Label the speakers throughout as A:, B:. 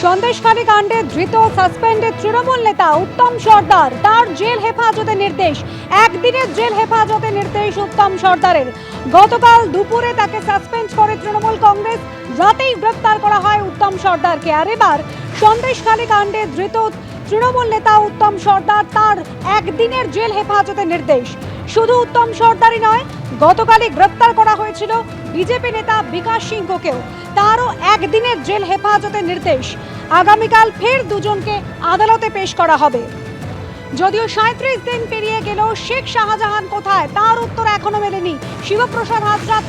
A: সন্দেশখালী কাণ্ডে ধৃত সাসপেন্ডেড তৃণমূল নেতা উত্তম সর্দার, তার জেল হেফাজতে নির্দেশ। একদিনের জেল হেফাজতে নির্দেশ উত্তম সর্দারের। গতকাল দুপুরে তাকে সাসপেন্ড করে তৃণমূল কংগ্রেস, রাতেই গ্রেপ্তার করা হয় উত্তম সর্দারকে। আর এবার সন্দেশখালী কাণ্ডে ধৃত তৃণমূল নেতা উত্তম সর্দার, তার একদিনের জেল হেফাজতে নির্দেশ। শুধু উত্তম সর্দারই নয়, গতকালই গ্রেপ্তার করা হয়েছিল বিজেপি নেতা বিকাশ সিংহকেও, তারও একদিনের জেল হেফাজতে নির্দেশ। আগামীকাল ফের দুজনকে আদালতে পেশ করা হবে। যদিও 37 দিন পেরিয়ে গেল, শেখ শাহজাহান কোথায় তার উত্তর এখনো মেলেনি। শিবপ্রসাদ হাজরা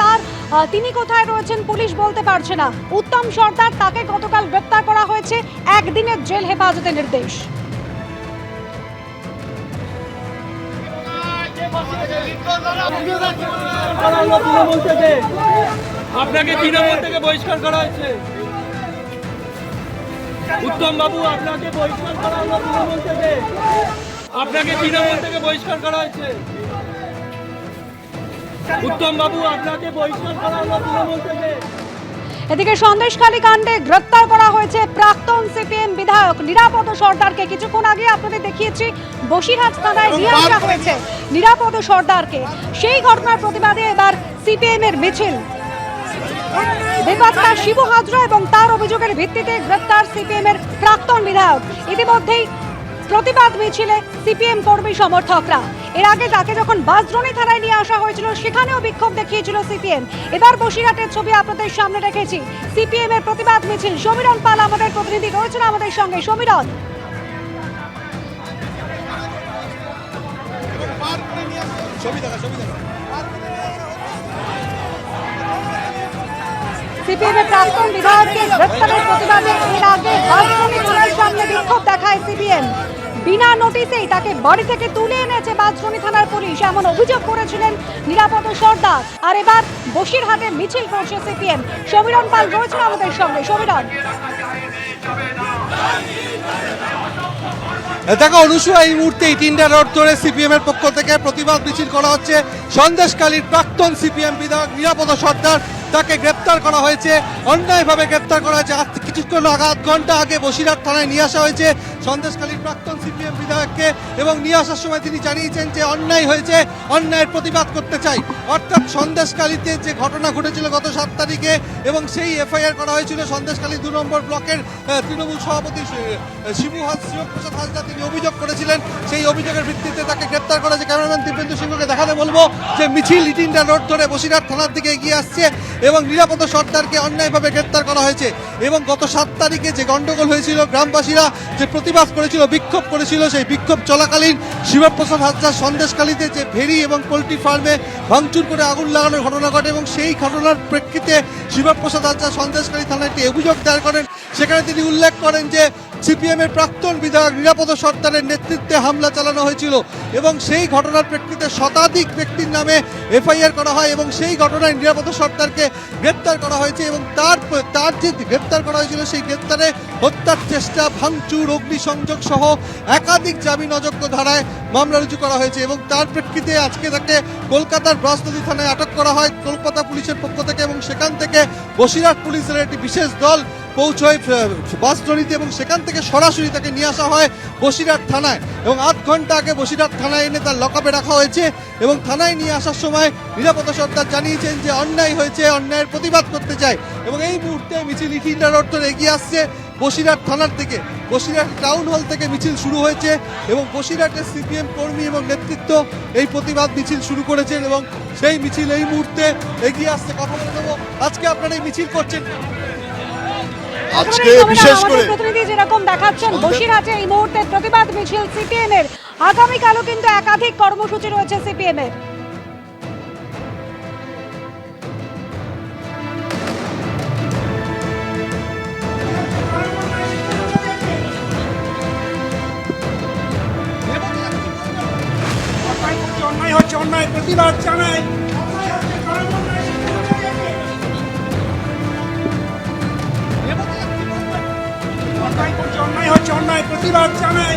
A: তিনি কোথায় রয়েছেন পুলিশ বলতে পারছে না। উত্তম সর্দার, তাকে গতকাল গ্রেপ্তার করা হয়েছে, একদিনের জেল হেফাজতে নির্দেশ।
B: আপনাকে তৃণমূল থেকে বহিষ্কার করা হয়েছে। উত্তম বাবু, আপনাকে বহিষ্কার করা হলো তৃণমূল থেকে। আপনাকে তৃণমূল থেকে বহিষ্কার করা হয়েছে। উত্তম বাবু, আপনাকে বহিষ্কার করা হলো তৃণমূল থেকে।
A: এদিকে সন্দেশখালী কাণ্ডে গ্রেপ্তার করা হয়েছে প্রাক্তন সিপিএম বিধায়ক নিরাপদ সর্দারকে। কিছুক্ষণ আগে আপনাদের দেখিয়েছি বসিরহাট থানায় নিয়ে আসা হয়েছে নিরাপদ সর্দারকে। সেই ঘটনার প্রতিবাদে এবার সিপিএম এর মিছিল। বেপাত্তা শিবু হাজরা এবং তার অভিযোগের ভিত্তিতে গ্রেপ্তার সিপিএম এর প্রাক্তন বিধায়ক। ইতিমধ্যেই প্রতিবাদ মিছিলে সিপিএম কর্মী সমর্থকরা। এর আগে তাকে যখন বাসদ্রোণী থানায় নিয়ে আসা হয়েছিল, সেখানেও বিক্ষোভ দেখিয়েছিল সিপিএম। এবার বসিরহাটের ছবি আপনাদের সামনে রেখেছি, সিপিএম এর প্রতিবাদ মিছিল। সমীরণ পাল আমাদের প্রতিনিধি রয়েছেন আমাদের সঙ্গে। সমীরণ, সিপিএম এর প্রাক্তন বিধায়ককে গ্রেপ্তারের প্রতিবাদে এর আগে বাসদ্রোণী থানার সামনে বিক্ষোভ দেখায় সিপিএম। বিনা নোটিশেই তাকে বাড়ি থেকে তুলে এনেছে বাসদ্রোণী থানার পুলিশ, এমন অভিযোগ করেছিলেন নিরাপদ সর্দার। আর এবার বসিরহাটে মিছিল করছে সিপিএম। সমীরণ পাল রয়েছেন আমাদের সঙ্গে। সমীরণ,
C: দেখো অনুসূয়া, এই মুহূর্তে ইটিন্ডা রোড ধরে সিপিএম এর পক্ষ থেকে প্রতিবাদ মিছিল করা হচ্ছে। সন্দেশখালীর প্রাক্তন সিপিএম বিধায়ক নিরাপদ সর্দার, তাকে গ্রেপ্তার করা হয়েছে, অন্যায়ভাবে গ্রেপ্তার করা হয়েছে। আজ কিছুক্ষণ আধ ঘন্টা আগে বসিরহাট থানায় নিয়ে আসা হয়েছে সন্দেশখালীর প্রাক্তন সিপিএম বিধায়ককে, এবং নিয়ে আসার সময় তিনি জানিয়েছেন যে অন্যায় হয়েছে, অন্যায়ের প্রতিবাদ করতে চাই। অর্থাৎ সন্দেশখালীতে যে ঘটনা ঘটেছিল গত 7 তারিখে, এবং সেই এফআইআর করা হয়েছিল সন্দেশখালী 2 নম্বর ব্লকের তৃণমূল সভাপতি শিবপ্রসাদ হাজরা, তিনি অভিযোগ করেছিলেন। সেই অভিযোগের ভিত্তিতে তাকে গ্রেপ্তার করা হয়েছে। ক্যামেরাম্যান দিব্যেন্দু সিংহকে দেখাতে বলবো যে মিছিল ইটিন্ডা রোড ধরে বসিরহাট থানার দিকে এগিয়ে আসছে, এবং নিরাপদ সর্দারকে অন্যায়ভাবে গ্রেপ্তার করা হয়েছে। এবং গত 7 তারিখে যে গন্ডগোল হয়েছিল, গ্রামবাসীরা যে প্রতিবাদ করেছিল, বিক্ষোভ করেছিল, সেই বিক্ষোভ চলাকালীন শিবপ্রসাদ হাজরা সন্দেশখালীতে যে ভেড়ি এবং পোলট্রি ফার্মে ভাঙচুর করে আগুন লাগানোর ঘটনা ঘটে, এবং সেই ঘটনার প্রেক্ষিতে শিবপ্রসাদ হাজরা সন্দেশখালী থানায় একটি অভিযোগ দায়ের করেন। সেখানে তিনি উল্লেখ করেন যে সিপিএম এর প্রাক্তন বিধায়ক নিরাপদ সর্দারের নেতৃত্বে হামলা চালানো হয়েছিল, এবং সেই ঘটনার প্রেক্ষিতে শতাধিক ব্যক্তির নামে এফআইআর করা হয়, এবং সেই ঘটনায় নিরাপদ সর্দারকে গ্রেপ্তার করা হয়েছে। এবং তার যে গ্রেপ্তার করা হয়েছিল, সেই গ্রেপ্তারে হত্যার চেষ্টা, ভাঙচুর, অগ্নিসংযোগ সহ একাধিক জামিন অযোগ্য ধারায় মামলা রুজু করা হয়েছে। এবং তার প্রেক্ষিতে আজকে তাকে কলকাতার ব্রাসনদী থানায় আটক করা হয় কলকাতা পুলিশের পক্ষ থেকে, এবং সেখান থেকে বসিরহাট পুলিশের একটি বিশেষ দল পৌঁছয় বাসদ্রোণীতে, এবং সেখান থেকে সরাসরি তাকে নিয়ে আসা হয় বসিরহাট থানায়, এবং আধ ঘন্টা আগে বসিরহাট থানায় এনে তার লকআপে রাখা হয়েছে। এবং থানায় নিয়ে আসার সময় নিরাপদ সর্দার জানিয়েছেন যে অন্যায় হয়েছে, অন্যায়ের প্রতিবাদ করতে চায়। এবং এই মুহূর্তে মিছিল ইটিন্ডা রোড ধরে এগিয়ে আসছে বসিরহাট থানার থেকে। বসিরহাট টাউন হল থেকে মিছিল শুরু হয়েছে, এবং বসিরহাটের সিপিএম কর্মী এবং নেতৃত্ব এই প্রতিবাদ মিছিল শুরু করেছেন, এবং সেই মিছিল এই মুহূর্তে এগিয়ে আসছে। কথা বলে দেবো, আজকে আপনারা এই মিছিল করছেন,
A: আজকে বিশেষ করে প্রতিনিধি যেরকম দেখাচ্ছেন বসিরহাটে এই মুহূর্তে প্রতিবাদ মিছিল সিপিএম এর। আগামীকালও কিন্তু একাধিক কর্মসূচি রয়েছে সিপিএম এর।
B: অন্যায় হচ্ছে, অন্যায় প্রতিবাদ জানাই। অন্যায় হচ্ছে, অন্যায় প্রতিবাদ জানাই।